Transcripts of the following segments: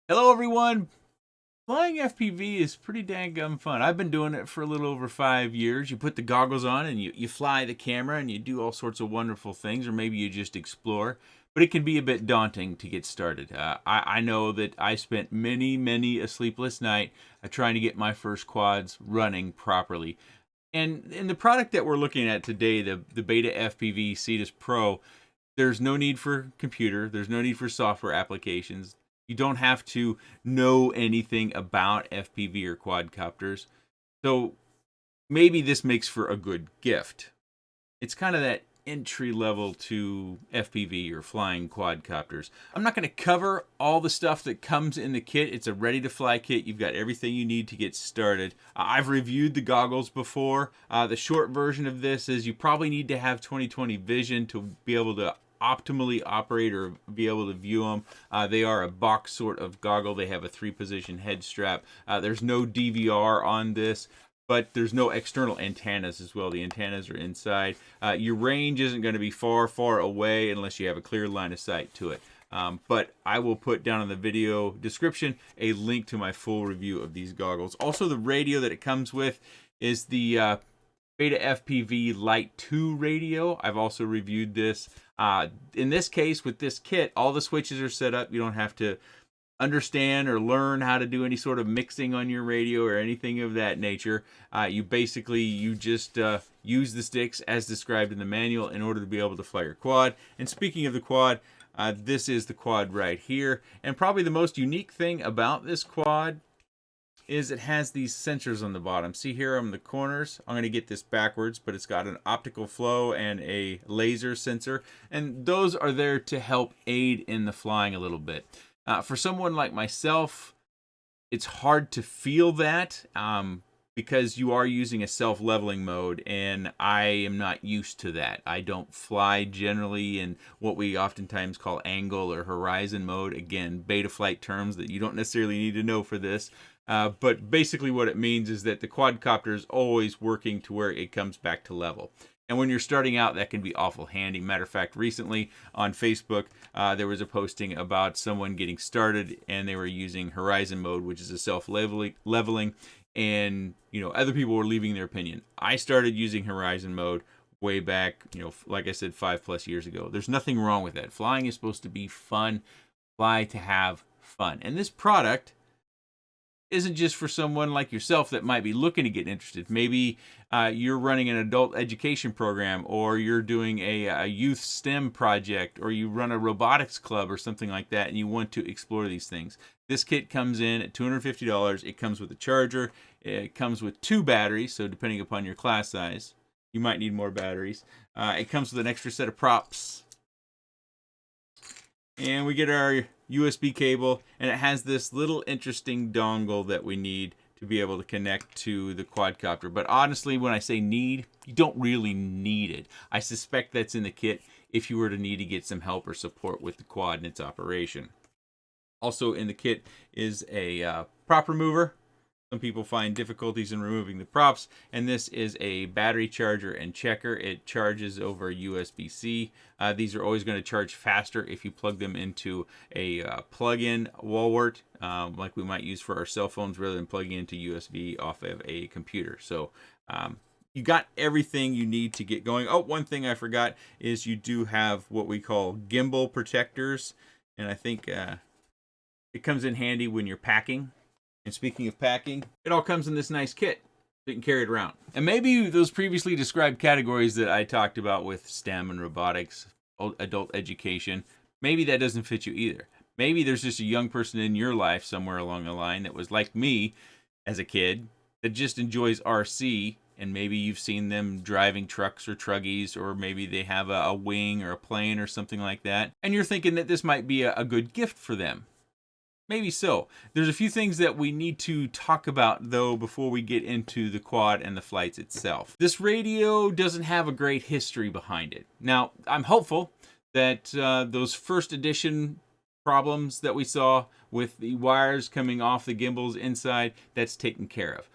Hello everyone! Flying FPV is pretty dang gum fun. I've been doing it for a little over 5 years. You put the goggles on and you fly the camera and you do all sorts of wonderful things, or maybe you just explore. But it can be a bit daunting to get started. I know that I spent many a sleepless night trying to get my first quads running properly. And in the product that we're looking at today, the BetaFPV Cetus Pro, there's no need for computer. There's no need for software applications. You don't have to know anything about FPV or quadcopters. So maybe this makes for a good gift. It's kind of that entry level to FPV or flying quadcopters. I'm not going to cover all the stuff that comes in the kit. It's a ready to fly kit. You've got everything you need to get started. I've reviewed the goggles before. The short version of this is you probably need to have 20/20 vision to be able to optimally operate or be able to view them. They are a box sort of goggle. They have a 3-position head strap. There's no DVR on this, but there's no external antennas as well. The antennas are inside. Your range isn't going to be far away unless you have a clear line of sight to it. But I will put down in the video description a link to my full review of these goggles. Also, the radio that it comes with is the BetaFPV Lite 2 radio. I've also reviewed this. In this case, with this kit, all the switches are set up. You don't have to understand or learn how to do any sort of mixing on your radio or anything of that nature. You just use the sticks as described in the manual in order to be able to fly your quad. And speaking of the quad, this is the quad right here. And probably the most unique thing about this quad is it has these sensors on the bottom. See here on the corners, I'm going to get this backwards, but it's got an optical flow and a laser sensor, and those are there to help aid in the flying a little bit. For someone like myself, it's hard to feel that because you are using a self-leveling mode, and I am not used to that. I don't fly generally in what we oftentimes call angle or horizon mode. Again, Betaflight terms that you don't necessarily need to know for this. But basically what it means is that the quadcopter is always working to where it comes back to level. And when you're starting out, that can be awful handy. Matter of fact, recently on Facebook, there was a posting about someone getting started and they were using horizon mode, which is a self-leveling, and other people were leaving their opinion. I started using horizon mode way back, like I said, 5+ years ago. There's nothing wrong with that. Flying is supposed to be fun. Fly to have fun. And this product isn't just for someone like yourself that might be looking to get interested. Maybe you're running an adult education program, or you're doing a youth STEM project, or you run a robotics club or something like that, and you want to explore these things. This kit comes in at $250. It comes with a charger. It comes with 2 batteries, so depending upon your class size, you might need more batteries. It comes with an extra set of props. And we get our USB cable, and it has this little interesting dongle that we need to be able to connect to the quadcopter. But honestly, when I say need, you don't really need it. I suspect that's in the kit if you were to need to get some help or support with the quad and its operation. Also in the kit is a prop remover. Some people find difficulties in removing the props, and this is a battery charger and checker. It charges over USB-C. These are always going to charge faster if you plug them into a plug-in wall wart, like we might use for our cell phones, rather than plugging into USB off of a computer. So you got everything you need to get going. Oh, one thing I forgot is you do have what we call gimbal protectors, and I think it comes in handy when you're packing. And speaking of packing, it all comes in this nice kit, so you can carry it around. And maybe those previously described categories that I talked about with STEM and robotics, adult education, maybe that doesn't fit you either. Maybe there's just a young person in your life somewhere along the line that was like me as a kid that just enjoys RC, and maybe you've seen them driving trucks or truggies, or maybe they have a wing or a plane or something like that, and you're thinking that this might be a good gift for them. Maybe so. There's a few things that we need to talk about, though, before we get into the quad and the flights itself. This radio doesn't have a great history behind it. Now, I'm hopeful that those first edition problems that we saw with the wires coming off the gimbals inside, that's taken care of.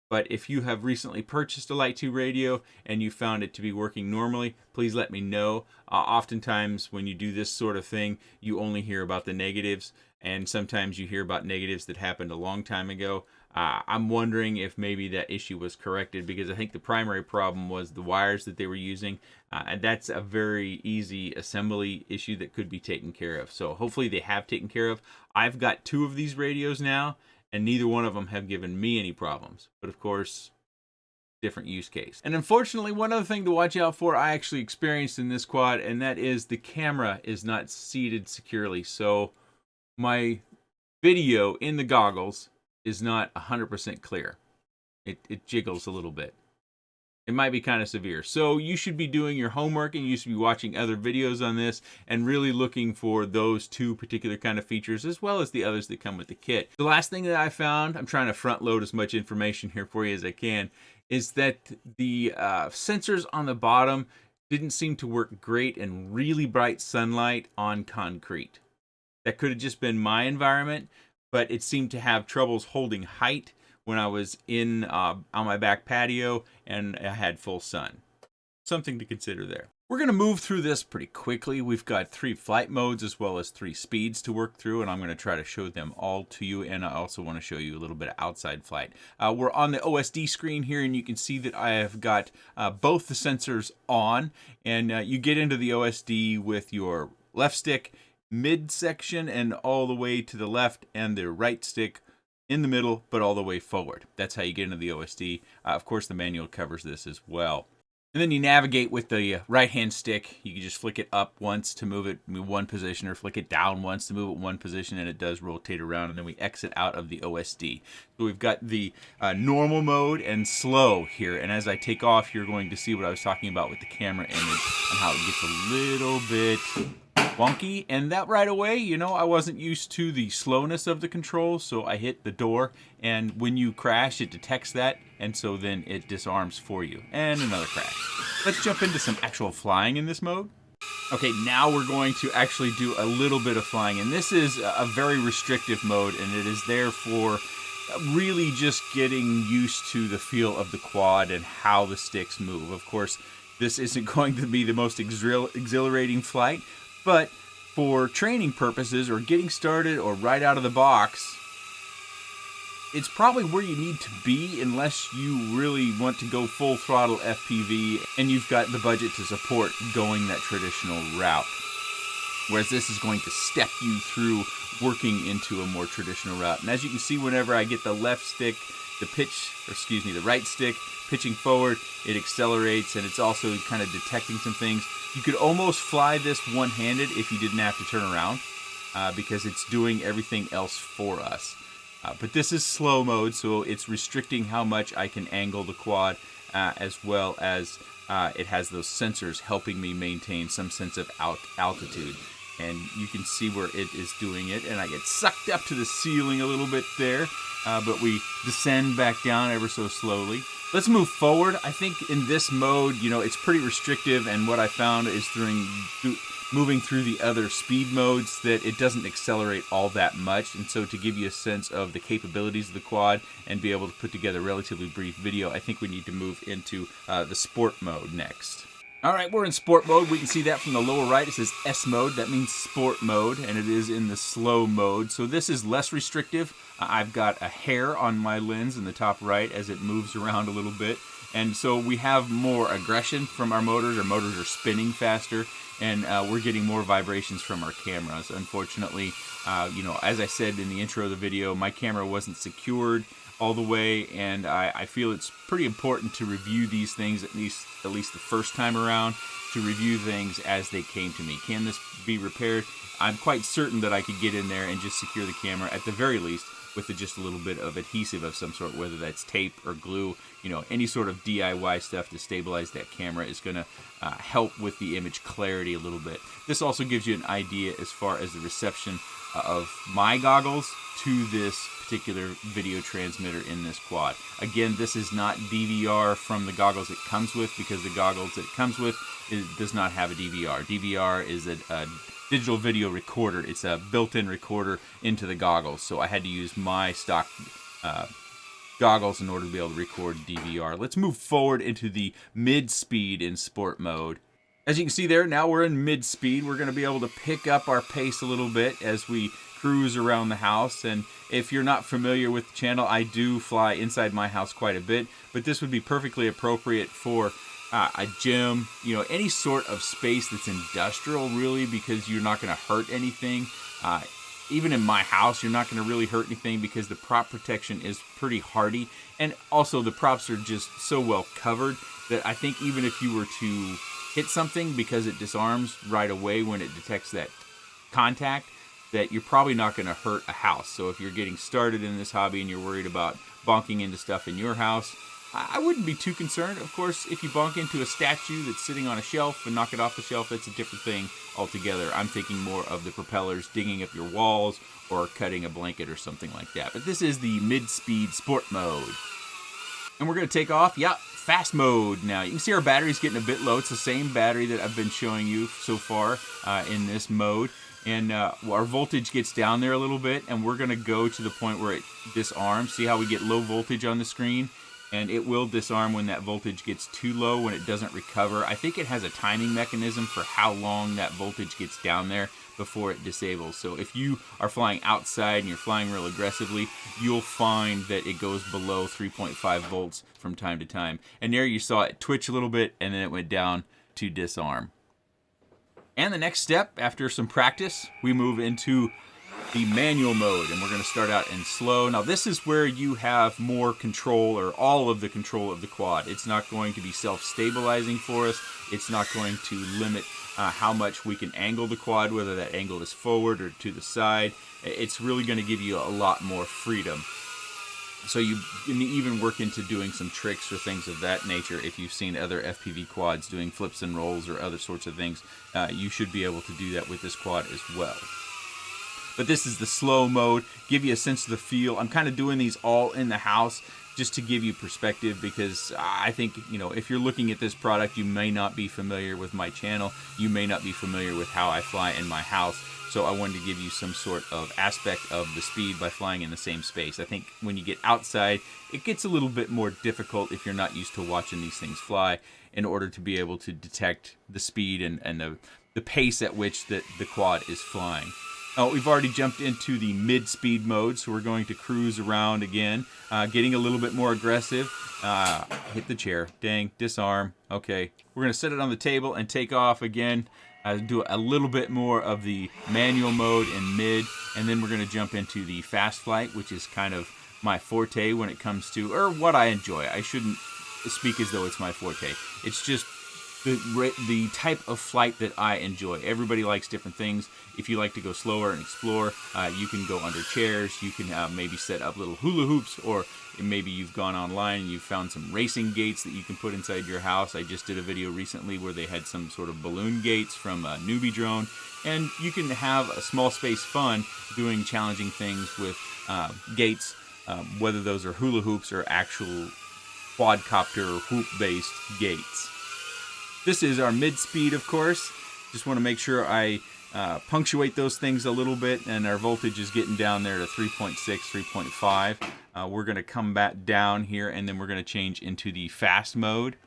But if you have recently purchased a Light 2 radio and you found it to be working normally, please let me know. Oftentimes when you do this sort of thing, you only hear about the negatives, and sometimes you hear about negatives that happened a long time ago. I'm wondering if maybe that issue was corrected, because I think the primary problem was the wires that they were using, and that's a very easy assembly issue that could be taken care of. So hopefully they have taken care of. I've got 2 of these radios now, and neither one of them have given me any problems. But of course, different use case. And unfortunately, one other thing to watch out for I actually experienced in this quad, and that is the camera is not seated securely. So my video in the goggles is not 100% clear. It jiggles a little bit. It might be kind of severe. So you should be doing your homework, and you should be watching other videos on this and really looking for those 2 particular kind of features, as well as the others that come with the kit. The last thing that I found, I'm trying to front load as much information here for you as I can, is that the sensors on the bottom didn't seem to work great in really bright sunlight on concrete. That could have just been my environment, but it seemed to have troubles holding height when I was in on my back patio and I had full sun. Something to consider there. We're going to move through this pretty quickly. We've got 3 flight modes as well as 3 speeds to work through, and I'm going to try to show them all to you, and I also want to show you a little bit of outside flight. We're on the OSD screen here, and you can see that I have got both the sensors on, and you get into the OSD with your left stick midsection and all the way to the left, and the right stick in the middle, but all the way forward. That's how you get into the OSD. Of course, the manual covers this as well. And then you navigate with the right-hand stick. You can just flick it up once to move it in one position, or flick it down once to move it in one position, and it does rotate around, and then we exit out of the OSD. So we've got the normal mode and slow here, and as I take off, you're going to see what I was talking about with the camera image and how it gets a little bit wonky. And that right away, you know, I wasn't used to the slowness of the controls, so I hit the door, and when you crash, it detects that, and so then it disarms for you. And another crash. Let's jump into some actual flying in this mode. Okay, now we're going to actually do a little bit of flying, and this is a very restrictive mode, and it is there for really just getting used to the feel of the quad and how the sticks move. Of course, this isn't going to be the most exhilarating flight, but for training purposes or getting started or right out of the box, it's probably where you need to be unless you really want to go full throttle FPV and you've got the budget to support going that traditional route. Whereas this is going to step you through working into a more traditional route. And as you can see, whenever I get the left stick, the right stick pitching forward, it accelerates, and it's also kind of detecting some things. You could almost fly this one-handed if you didn't have to turn around, because it's doing everything else for us. But this is slow mode, so it's restricting how much I can angle the quad, as well as it has those sensors helping me maintain some sense of altitude. And you can see where it is doing it, and I get sucked up to the ceiling a little bit there, but we descend back down ever so slowly. Let's move forward. I think in this mode, you know, it's pretty restrictive, and what I found is moving through the other speed modes that it doesn't accelerate all that much. And so to give you a sense of the capabilities of the quad and be able to put together a relatively brief video, I think we need to move into the sport mode next. All right, we're in sport mode. We can see that from the lower right. It says S mode. That means sport mode, and it is in the slow mode. So this is less restrictive. I've got a hair on my lens in the top right as it moves around a little bit. And so we have more aggression from our motors. Our motors are spinning faster, and we're getting more vibrations from our cameras. Unfortunately, you know, as I said in the intro of the video, my camera wasn't secured all the way, and I feel it's pretty important to review these things at least the first time around, to review things as they came to me. Can this be repaired? I'm quite certain that I could get in there and just secure the camera at the very least with just a little bit of adhesive of some sort, whether that's tape or glue. You know, any sort of DIY stuff to stabilize that camera is going to help with the image clarity a little bit. This also gives you an idea as far as the reception of my goggles to this particular video transmitter in this quad. Again, this is not DVR from the goggles it comes with, because the goggles that it comes with does not have a DVR. DVR is a digital video recorder. It's a built-in recorder into the goggles, so I had to use my stock goggles in order to be able to record DVR. Let's move forward into the mid-speed in sport mode. As you can see there, now we're in mid-speed. We're going to be able to pick up our pace a little bit as we cruise around the house. And if you're not familiar with the channel, I do fly inside my house quite a bit, but this would be perfectly appropriate for a gym, any sort of space that's industrial, really, because you're not going to hurt anything. Even in my house, you're not going to really hurt anything because the prop protection is pretty hardy. And also the props are just so well covered that I think even if you were to hit something, because it disarms right away when it detects that contact, that you're probably not going to hurt a house. So if you're getting started in this hobby and you're worried about bonking into stuff in your house, I wouldn't be too concerned. Of course, if you bonk into a statue that's sitting on a shelf and knock it off the shelf, that's a different thing altogether. I'm thinking more of the propellers digging up your walls or cutting a blanket or something like that. But this is the mid-speed sport mode. And we're going to take off, fast mode now. You can see our battery's getting a bit low. It's the same battery that I've been showing you so far in this mode. And our voltage gets down there a little bit, and we're going to go to the point where it disarms. See how we get low voltage on the screen? And it will disarm when that voltage gets too low, when it doesn't recover. I think it has a timing mechanism for how long that voltage gets down there before it disables. So if you are flying outside and you're flying real aggressively, you'll find that it goes below 3.5 volts from time to time. And there you saw it twitch a little bit, and then it went down to disarm. And the next step, after some practice, we move into the manual mode, and we're going to start out in slow. Now this is where you have more control, or all of the control of the quad. It's not going to be self-stabilizing for us. It's not going to limit how much we can angle the quad, whether that angle is forward or to the side. It's really going to give you a lot more freedom. So you can even work into doing some tricks or things of that nature. If you've seen other FPV quads doing flips and rolls or other sorts of things, you should be able to do that with this quad as well. But this is the slow mode, give you a sense of the feel. I'm kind of doing these all in the house just to give you perspective, because I think, if you're looking at this product, you may not be familiar with my channel. You may not be familiar with how I fly in my house. So I wanted to give you some sort of aspect of the speed by flying in the same space. I think when you get outside, it gets a little bit more difficult if you're not used to watching these things fly, in order to be able to detect the speed and the pace at which the quad is flying. We've already jumped into the mid-speed mode, so we're going to cruise around again, getting a little bit more aggressive. Hit the chair. Dang, disarm. Okay, we're going to set it on the table and take off again. Do a little bit more of the manual mode in mid, and then we're going to jump into the fast flight, which is kind of my forte when it comes to, or what I enjoy. I shouldn't speak as though it's my forte. It's just the type of flight that I enjoy. Everybody likes different things. If you like to go slower and explore, you can go under chairs. You can maybe set up little hula hoops, or maybe you've gone online and you've found some racing gates that you can put inside your house. I just did a video recently where they had some sort of balloon gates from a newbie drone, and you can have a small space fun doing challenging things with gates, whether those are hula hoops or actual quadcopter hoop-based gates. This is our mid-speed, of course. Just want to make sure I punctuate those things a little bit, and our voltage is getting down there to 3.6, 3.5. We're going to come back down here, and then we're going to change into the fast mode.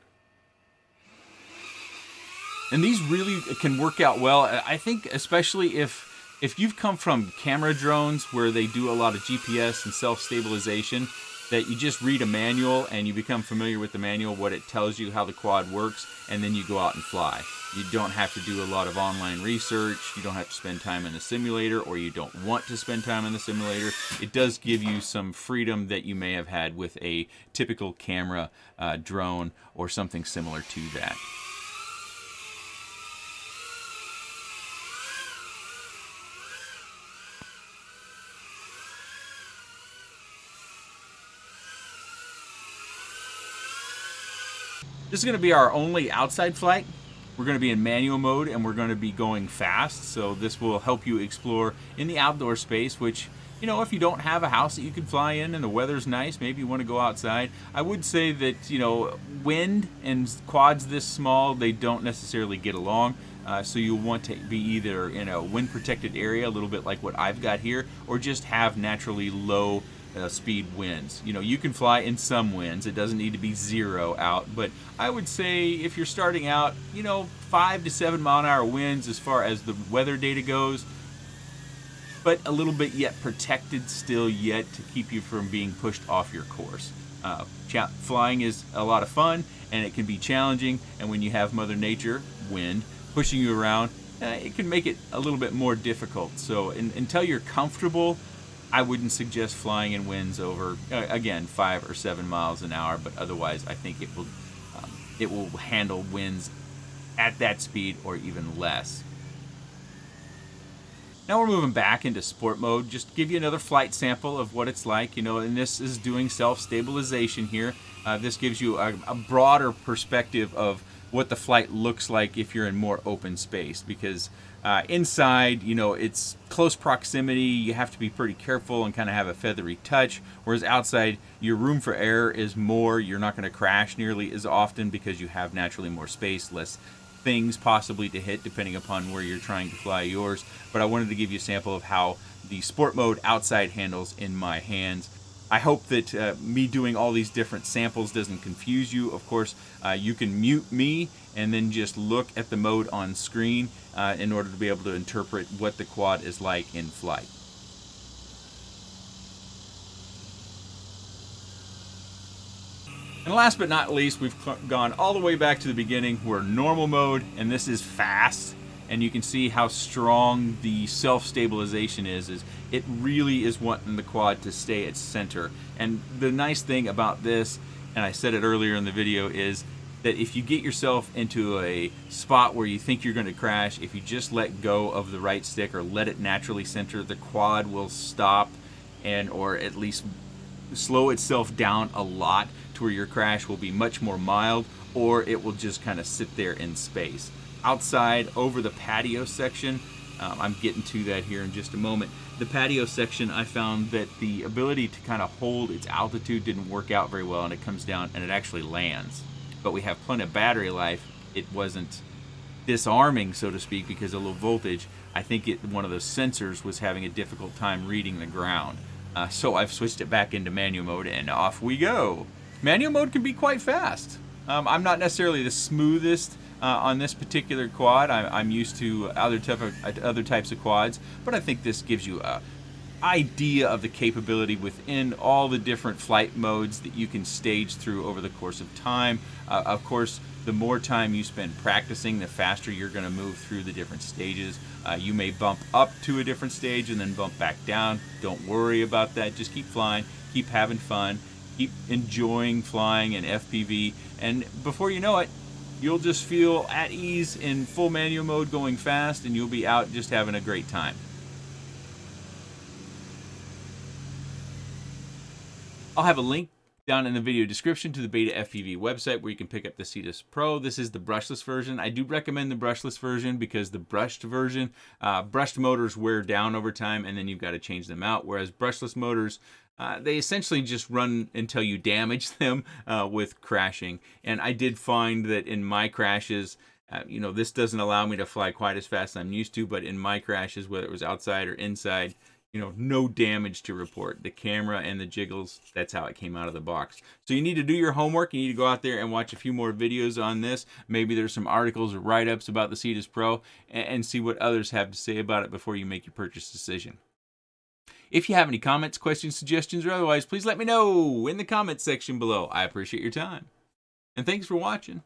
And these really can work out well. I think especially if you've come from camera drones where they do a lot of GPS and self-stabilization, that you just read a manual and you become familiar with the manual, what it tells you, how the quad works, and then you go out and fly. You don't have to do a lot of online research. You don't have to spend time in the simulator, or you don't want to spend time in the simulator. It does give you some freedom that you may have had with a typical camera drone or something similar to that. This is going to be our only outside flight. We're going to be in manual mode, and we're going to be going fast, so this will help you explore in the outdoor space, which, if you don't have a house that you can fly in and the weather's nice, maybe you want to go outside. I would say that, wind and quads this small, they don't necessarily get along. So you'll want to be either in a wind-protected area, a little bit like what I've got here, or just have naturally low speed winds. You know, you can fly in some winds. It doesn't need to be 0 out, but I would say if you're starting out, you know, 5 to 7 mile an hour winds as far as the weather data goes, but a little bit yet protected still yet to keep you from being pushed off your course. Flying is a lot of fun, and it can be challenging, and when you have Mother Nature, wind, pushing you around, it can make it a little bit more difficult. So until you're comfortable, I wouldn't suggest flying in winds over, again, 5 or 7 miles an hour, but otherwise I think it will handle winds at that speed or even less. Now we're moving back into sport mode, just to give you another flight sample of what it's like, you know, and this is doing self-stabilization here. This gives you a broader perspective of what the flight looks like if you're in more open space, because inside, you know, it's close proximity, you have to be pretty careful and kind of have a feathery touch, whereas outside, your room for error is more, you're not going to crash nearly as often because you have naturally more space, less things possibly to hit depending upon where you're trying to fly yours. But I wanted to give you a sample of how the sport mode outside handles in my hands. I hope that me doing all these different samples doesn't confuse you. Of course, you can mute me and then just look at the mode on screen in order to be able to interpret what the quad is like in flight. And last but not least, we've gone all the way back to the beginning. We're normal mode, and this is fast. And you can see how strong the self-stabilization is it really is wanting the quad to stay at center. And the nice thing about this, and I said it earlier in the video, is that if you get yourself into a spot where you think you're going to crash, if you just let go of the right stick or let it naturally center, the quad will stop or at least slow itself down a lot to where your crash will be much more mild, or it will just kind of sit there in space. Outside over the patio section, I'm getting to that here in just a moment. The patio section, I found that the ability to kind of hold its altitude didn't work out very well, and it comes down and it actually lands. But we have plenty of battery life. It wasn't disarming, so to speak, because of low voltage. I think one of those sensors was having a difficult time reading the ground. So I've switched it back into manual mode, and off we go. Manual mode can be quite fast. I'm not necessarily the smoothest on this particular quad. I'm used to other types of quads, but I think this gives you an idea of the capability within all the different flight modes that you can stage through over the course of time. Of course, the more time you spend practicing, the faster you're going to move through the different stages. You may bump up to a different stage and then bump back down. Don't worry about that. Just keep flying, keep having fun, keep enjoying flying in FPV, and before you know it, you'll just feel at ease in full manual mode going fast, and you'll be out just having a great time. I'll have a link down in the video description to the BetaFPV website where you can pick up the Cetus Pro. This is the brushless version. I do recommend the brushless version because the brushed version, brushed motors wear down over time and then you've got to change them out, whereas brushless motors, they essentially just run until you damage them with crashing. And I did find that in my crashes, you know, this doesn't allow me to fly quite as fast as I'm used to, but in my crashes, whether it was outside or inside, you know, no damage to report. The camera and the jiggles, that's how it came out of the box. So you need to do your homework. You need to go out there and watch a few more videos on this. Maybe there's some articles or write-ups about the Cetus Pro and see what others have to say about it before you make your purchase decision. If you have any comments, questions, suggestions, or otherwise, please let me know in the comments section below. I appreciate your time. And thanks for watching.